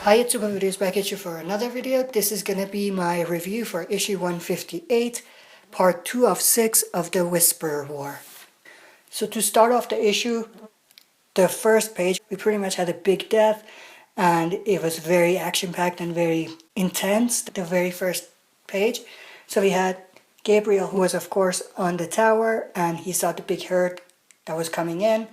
Hi, it's Super Videos back at you for another video. This is gonna be my review for issue 158, part 2 of 6 of the Whisperer War. So to start off the issue, the first page, we pretty much had a big death and it was very action-packed and very intense, the very first page. So we had Gabriel, who was of course on the tower, and he saw the big herd that was coming in.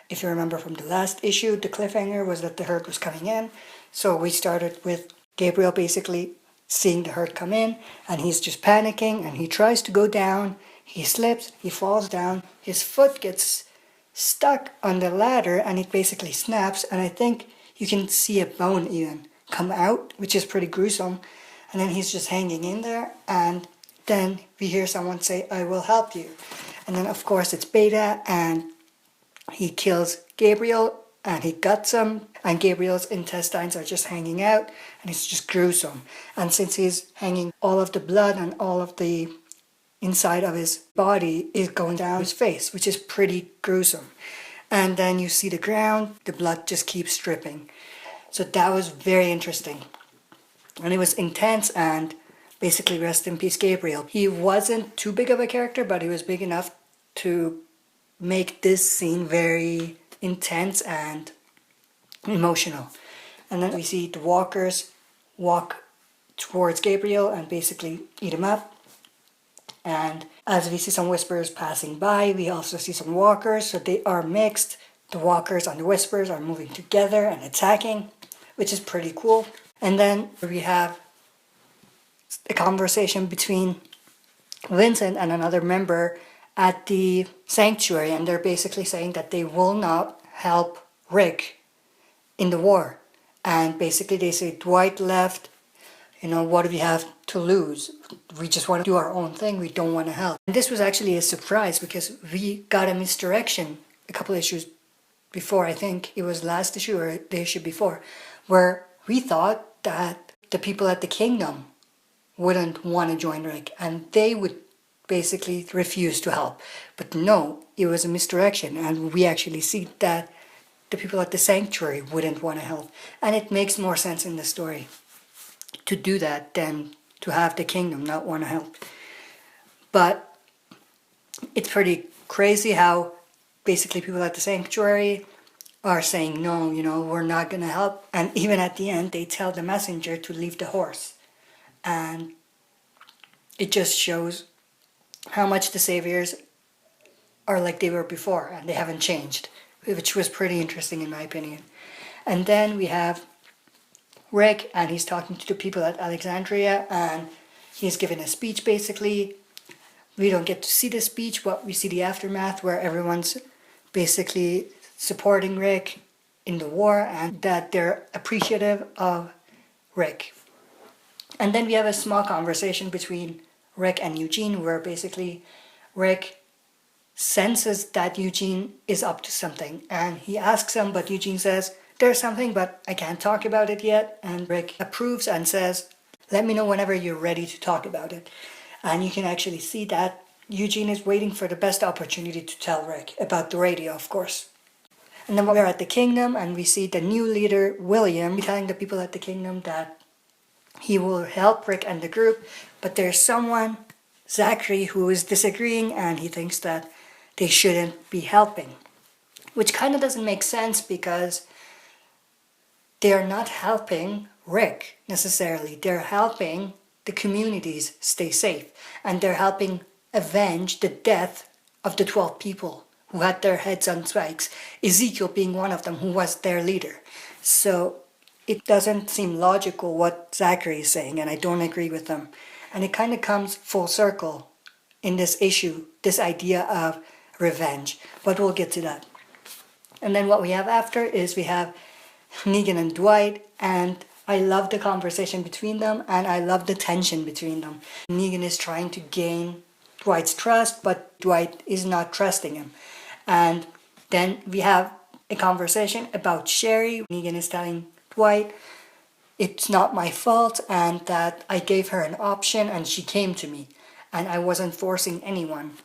If you remember from the last issue, the cliffhanger was that the herd was coming in. So we started with Gabriel basically seeing the herd come in, and he's just panicking, and he tries to go down. He slips, he falls down, his foot gets stuck on the ladder, and it basically snaps, and I think you can see a bone even come out, which is pretty gruesome. And then he's just hanging in there, and then we hear someone say, "I will help you." And then of course it's Beta, and he kills Gabriel and he guts him, and Gabriel's intestines are just hanging out, and it's just gruesome. And since he's hanging, all of the blood and all of the inside of his body is going down his face, which is pretty gruesome. And then you see the ground, the blood just keeps dripping. So that was very interesting. And it was intense, and basically rest in peace Gabriel. He wasn't too big of a character, but he was big enough to make this scene very intense and emotional. And then we see the walkers walk towards Gabriel and basically eat him up. And as we see some whisperers passing by, we also see some walkers, so they are mixed. The walkers and the whisperers are moving together and attacking, which is pretty cool. And then we have a conversation between Vincent and another member at the sanctuary, and they're basically saying that they will not help Rick in the war. And basically they say, Dwight left, what do we have to lose? We just want to do our own thing, we don't want to help. And this was actually a surprise because we got a misdirection a couple issues before, I think it was last issue or the issue before, where we thought that the people at the kingdom wouldn't want to join Rick and they would basically refuse to help. But no, it was a misdirection, and we actually see that the people at the sanctuary wouldn't want to help. And it makes more sense in the story to do that than to have the kingdom not want to help. But it's pretty crazy how basically people at the sanctuary are saying, no, we're not going to help. And even at the end, they tell the messenger to leave the horse. And it just shows how much the saviors are like they were before, and they haven't changed, which was pretty interesting in my opinion. And then we have Rick, and he's talking to the people at Alexandria, and he's giving a speech basically. We don't get to see the speech, but we see the aftermath where everyone's basically supporting Rick in the war and that they're appreciative of Rick. And then we have a small conversation between Rick and Eugene, where basically Rick senses that Eugene is up to something, and he asks him, but Eugene says, there's something, but I can't talk about it yet. And Rick approves and says, let me know whenever you're ready to talk about it. And you can actually see that Eugene is waiting for the best opportunity to tell Rick about the radio, of course. And then we're at the kingdom, and we see the new leader, William, telling the people at the kingdom that he will help Rick and the group, but there's someone, Zachary, who is disagreeing, and he thinks that they shouldn't be helping. Which kind of doesn't make sense because they're not helping Rick necessarily. They're helping the communities stay safe, and they're helping avenge the death of the 12 people who had their heads on spikes, Ezekiel being one of them, who was their leader. So it doesn't seem logical what Zachary is saying, and I don't agree with them. And it kind of comes full circle in this issue, this idea of revenge. But we'll get to that. And then what we have after is we have Negan and Dwight, and I love the conversation between them, and I love the tension between them. Negan is trying to gain Dwight's trust, but Dwight is not trusting him. And then we have a conversation about Sherry. Negan is telling Dwight, it's not my fault, and that I gave her an option and she came to me, and I wasn't forcing anyone.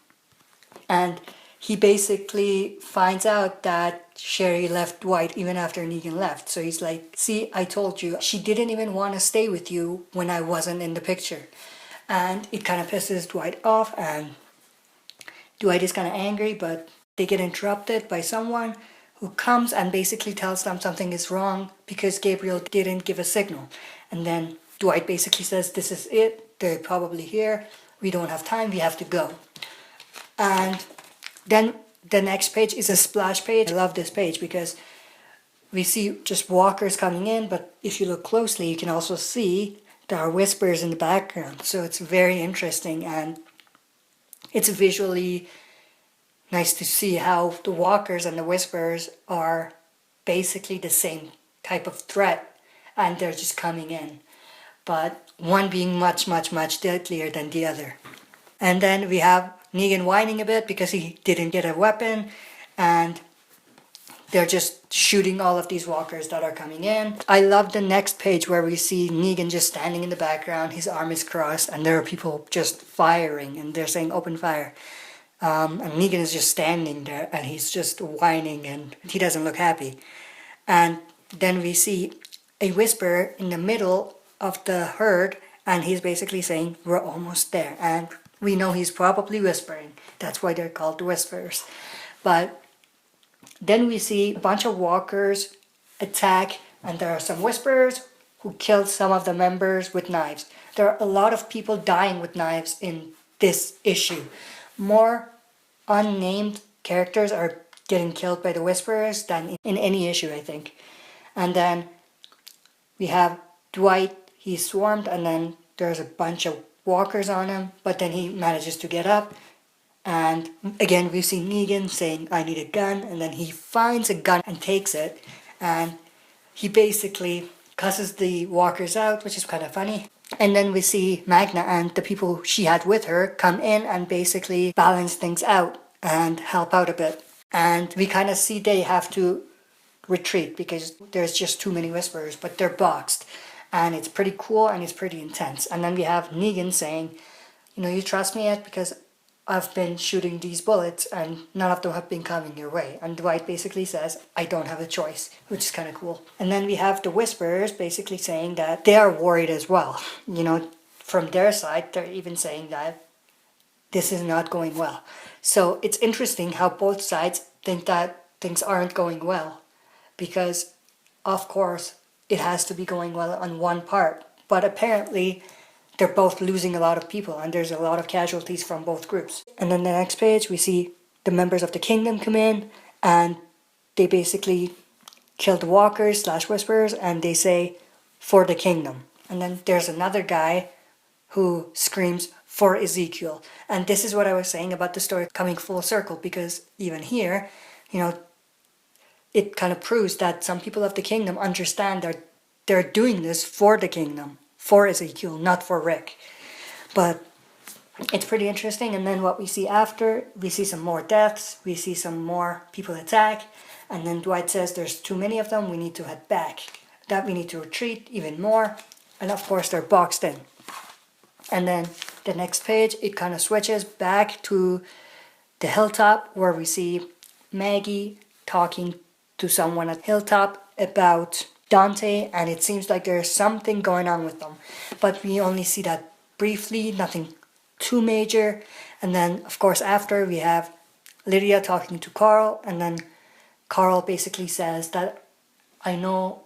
And he basically finds out that Sherry left Dwight even after Negan left. So he's like, see, I told you, she didn't even want to stay with you when I wasn't in the picture. And it kind of pisses Dwight off, and Dwight is kind of angry, but they get interrupted by someone who comes and basically tells them something is wrong because Gabriel didn't give a signal. And then Dwight basically says, this is it, they're probably here, we don't have time, we have to go. And then the next page is a splash page. I love this page because we see just walkers coming in, but if you look closely, you can also see there are whispers in the background. So it's very interesting, and it's visually nice to see how the walkers and the whispers are basically the same type of threat, and they're just coming in. But one being much, much, much deadlier than the other. And then we have Negan whining a bit because he didn't get a weapon, and they're just shooting all of these walkers that are coming in. I love the next page where we see Negan just standing in the background, his arm is crossed, and there are people just firing, and they're saying open fire. And Negan is just standing there, and he's just whining, and he doesn't look happy. And then we see a whisper in the middle of the herd, and he's basically saying, we're almost there. And we know he's probably whispering. That's why they're called the Whisperers. But then we see a bunch of walkers attack, and there are some Whisperers who killed some of the members with knives. There are a lot of people dying with knives in this issue. More unnamed characters are getting killed by the Whisperers than in any issue, I think. And then we have Dwight, he's swarmed, and then there's a bunch of walkers on him, but then he manages to get up. And again, we see Negan saying, I need a gun, and then he finds a gun and takes it, and he basically cusses the walkers out, which is kind of funny. And then we see Magna and the people she had with her come in and basically balance things out and help out a bit. And we kind of see they have to retreat because there's just too many Whisperers, but they're boxed. And it's pretty cool and it's pretty intense. And then we have Negan saying, you trust me yet? Because I've been shooting these bullets and none of them have been coming your way. And Dwight basically says, I don't have a choice, which is kind of cool. And then we have the Whisperers basically saying that they are worried as well. From their side, they're even saying that this is not going well. So it's interesting how both sides think that things aren't going well. Because, of course, it has to be going well on one part. But apparently, they're both losing a lot of people, and there's a lot of casualties from both groups. And then the next page, we see the members of the kingdom come in, and they basically kill the walkers / Whisperers, and they say, for the kingdom. And then there's another guy who screams, for Ezekiel. And this is what I was saying about the story coming full circle, because even here, it kind of proves that some people of the kingdom understand that they're doing this for the kingdom, for Ezekiel, not for Rick. But it's pretty interesting. And then what we see after, we see some more deaths, we see some more people attack, and then Dwight says there's too many of them, we need to head back. That we need to retreat even more, and of course they're boxed in. And then the next page, it kind of switches back to the hilltop where we see Maggie talking to someone at Hilltop about Dante, and it seems like there's something going on with them. But we only see that briefly, nothing too major. And then, of course, after we have Lydia talking to Carl, and then Carl basically says that I know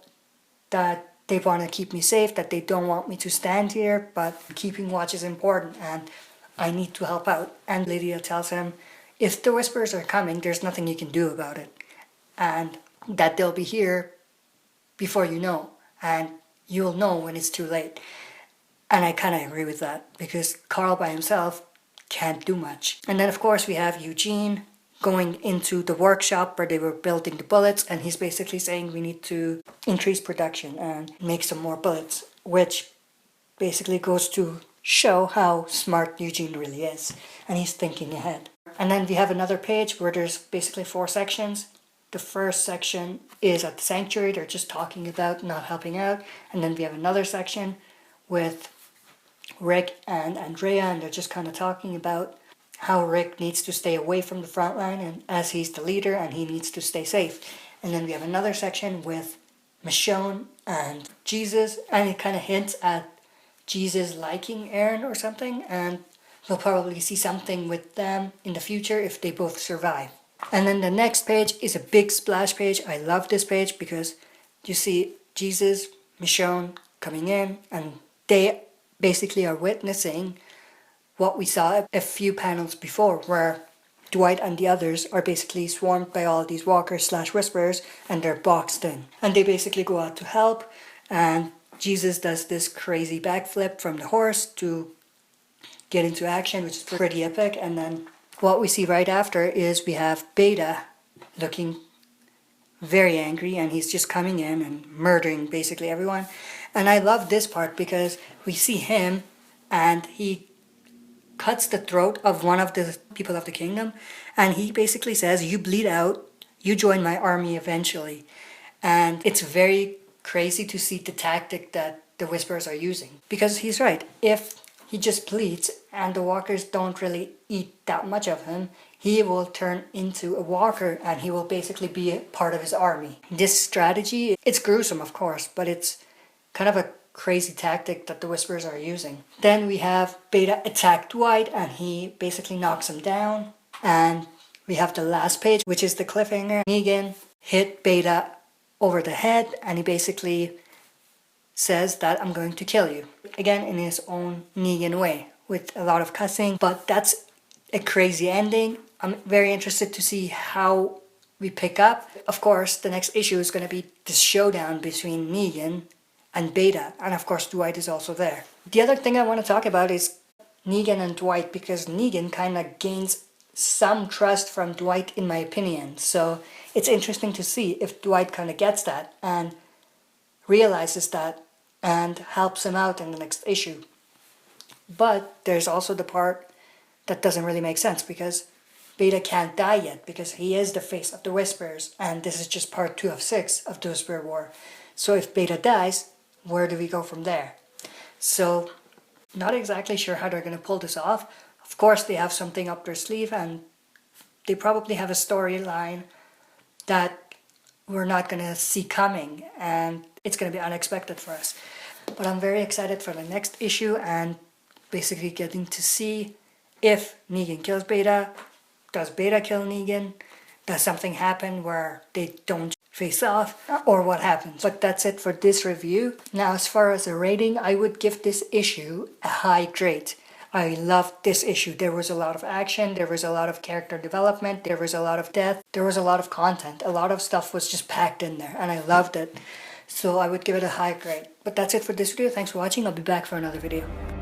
that they want to keep me safe, that they don't want me to stand here, but keeping watch is important and I need to help out. And Lydia tells him, if the Whisperers are coming, there's nothing you can do about it. And that they'll be here before you know, and you'll know when it's too late. And I kind of agree with that, because Carl by himself can't do much. And then of course we have Eugene going into the workshop where they were building the bullets, and he's basically saying we need to increase production and make some more bullets, which basically goes to show how smart Eugene really is, and he's thinking ahead. And then we have another page where there's basically 4 sections. The first section is at the sanctuary, they're just talking about not helping out. And then we have another section with Rick and Andrea, and they're just kind of talking about how Rick needs to stay away from the front line, and as he's the leader and he needs to stay safe. And then we have another section with Michonne and Jesus, and it kind of hints at Jesus liking Aaron or something, and we'll probably see something with them in the future if they both survive. And then the next page is a big splash page. I love this page because you see Jesus, Michonne coming in, and they basically are witnessing what we saw a few panels before, where Dwight and the others are basically swarmed by all these walkers / whisperers, and they're boxed in. And they basically go out to help, and Jesus does this crazy backflip from the horse to get into action, which is pretty epic. And then what we see right after is we have Beta looking very angry, and he's just coming in and murdering basically everyone. And I love this part because we see him and he cuts the throat of one of the people of the kingdom, and he basically says, "You bleed out, you join my army eventually." And it's very crazy to see the tactic that the Whisperers are using, because he's right. If he just bleeds and the walkers don't really eat that much of him, he will turn into a walker and he will basically be a part of his army. This strategy, it's gruesome of course, but it's kind of a crazy tactic that the Whisperers are using. Then we have Beta attack Dwight and he basically knocks him down. And we have the last page, which is the cliffhanger. Negan hit Beta over the head and he basically says that "I'm going to kill you." Again, in his own Negan way, with a lot of cussing, but that's a crazy ending. I'm very interested to see how we pick up. Of course, the next issue is going to be this showdown between Negan and Beta, and of course Dwight is also there. The other thing I want to talk about is Negan and Dwight, because Negan kind of gains some trust from Dwight in my opinion. So it's interesting to see if Dwight kind of gets that and realizes that and helps him out in the next issue. But there's also the part that doesn't really make sense, because Beta can't die yet because he is the face of the Whisperers, and this is just part 2 of 6 of the Whisperer War. So if Beta dies, where do we go from there? So not exactly sure how they're going to pull this off. Of course they have something up their sleeve, and they probably have a storyline that we're not going to see coming, and it's going to be unexpected for us. But I'm very excited for the next issue and basically getting to see if Negan kills Beta. Does Beta kill Negan? Does something happen where they don't face off, or what happens? But that's it for this review. Now, as far as a rating, I would give this issue a high grade. I loved this issue. There was a lot of action, there was a lot of character development, there was a lot of death, there was a lot of content. A lot of stuff was just packed in there, and I loved it. So I would give it a high grade. But that's it for this video. Thanks for watching. I'll be back for another video.